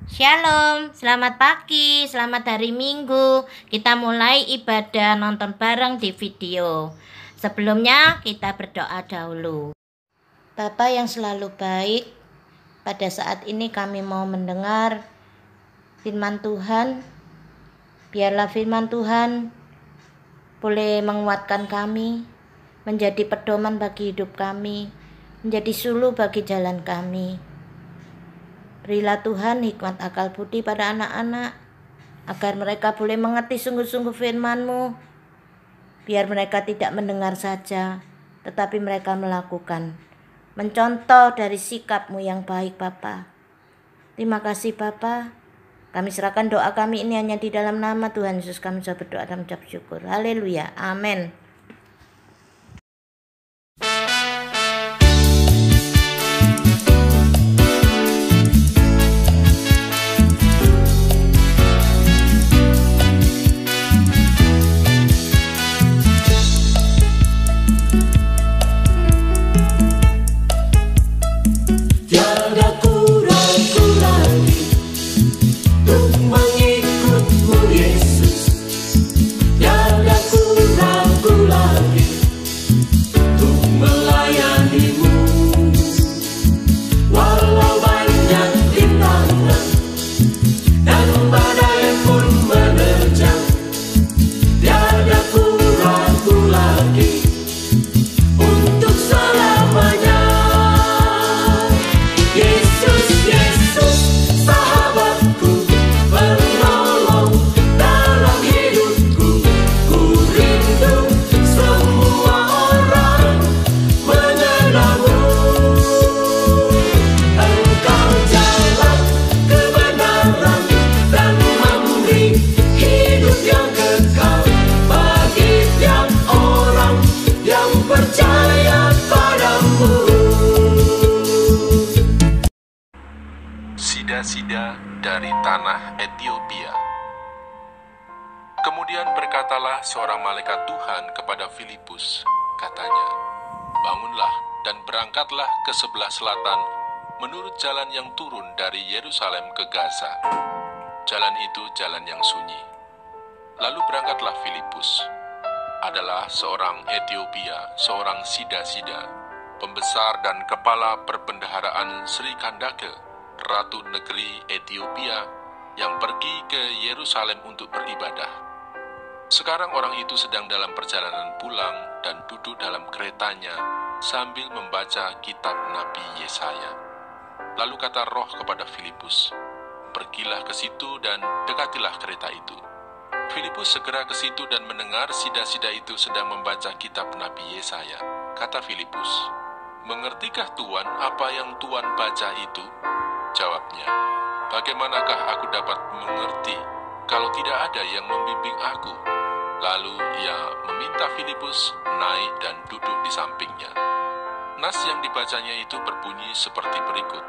Shalom, selamat pagi, selamat hari Minggu. Kita mulai ibadah nonton bareng di video. Sebelumnya kita berdoa dahulu. Bapa yang selalu baik, pada saat ini kami mau mendengar firman Tuhan. Biarlah firman Tuhan boleh menguatkan kami, menjadi pedoman bagi hidup kami, menjadi suluh bagi jalan kami. Berilah Tuhan hikmat akal budi pada anak-anak, agar mereka boleh mengerti sungguh-sungguh firman-Mu. Biar mereka tidak mendengar saja, tetapi mereka melakukan. Mencontoh dari sikap-Mu yang baik, Bapa. Terima kasih, Bapa. Kami serahkan doa kami ini hanya di dalam nama Tuhan Yesus. Kami sudah berdoa dan mengucap syukur. Haleluya. Amin. Sida-sida dari tanah Etiopia. Kemudian berkatalah seorang malaikat Tuhan kepada Filipus, katanya, "Bangunlah dan berangkatlah ke sebelah selatan menurut jalan yang turun dari Yerusalem ke Gaza. Jalan itu jalan yang sunyi." Lalu berangkatlah Filipus. Adalah seorang Etiopia, seorang sida-sida, pembesar dan kepala perbendaharaan Sri Kandake, Ratu negeri Etiopia, yang pergi ke Yerusalem untuk beribadah. Sekarang orang itu sedang dalam perjalanan pulang dan duduk dalam keretanya sambil membaca kitab Nabi Yesaya. Lalu kata Roh kepada Filipus, "Pergilah ke situ dan dekatilah kereta itu." Filipus segera ke situ dan mendengar sida-sida itu sedang membaca kitab Nabi Yesaya. Kata Filipus, "Mengertikah Tuan apa yang Tuan baca itu?" Jawabnya, "Bagaimanakah aku dapat mengerti kalau tidak ada yang membimbing aku?" Lalu ia meminta Filipus naik dan duduk di sampingnya. Nas yang dibacanya itu berbunyi seperti berikut.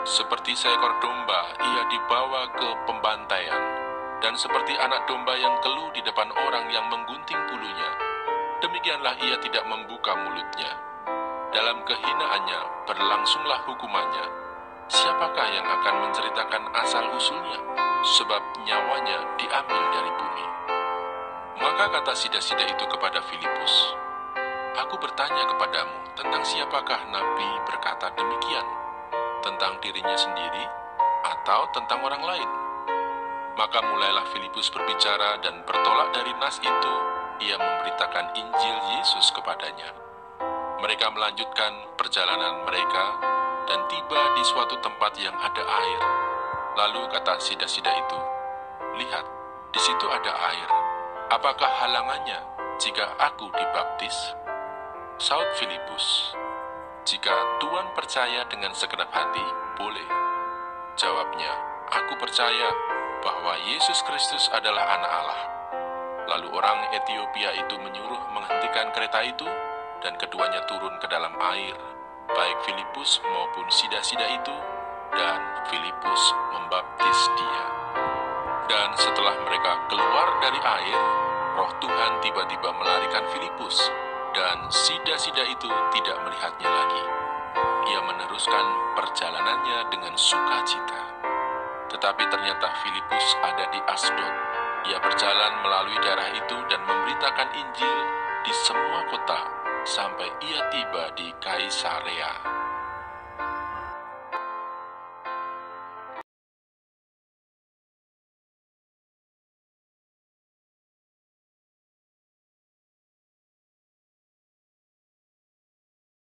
"Seperti seekor domba ia dibawa ke pembantaian, dan seperti anak domba yang keluh di depan orang yang menggunting bulunya, demikianlah ia tidak membuka mulutnya. Dalam kehinaannya berlangsunglah hukumannya. Siapakah yang akan menceritakan asal-usulnya? Sebab nyawanya diambil dari bumi." Maka kata sida-sida itu kepada Filipus, "Aku bertanya kepadamu, tentang siapakah Nabi berkata demikian? Tentang dirinya sendiri atau tentang orang lain?" Maka mulailah Filipus berbicara dan bertolak dari nas itu, ia memberitakan Injil Yesus kepadanya. Mereka melanjutkan perjalanan mereka dan tiba di suatu tempat yang ada air. Lalu kata sida-sida itu, "Lihat, di situ ada air. Apakah halangannya jika aku dibaptis?" Saud Filipus, "Jika Tuan percaya dengan segenap hati, boleh." Jawabnya, "Aku percaya bahwa Yesus Kristus adalah Anak Allah." Lalu orang Etiopia itu menyuruh menghentikan kereta itu, dan keduanya turun ke dalam air, baik Filipus maupun sida-sida itu, dan Filipus membaptis dia. Dan setelah mereka keluar dari air, Roh Tuhan tiba-tiba melarikan Filipus, dan sida-sida itu tidak melihatnya lagi. Ia meneruskan perjalanannya dengan sukacita. Tetapi ternyata Filipus ada di Asdod. Ia berjalan melalui daerah itu dan memberitakan Injil di semua kota sampai ia tiba di Kaisarea.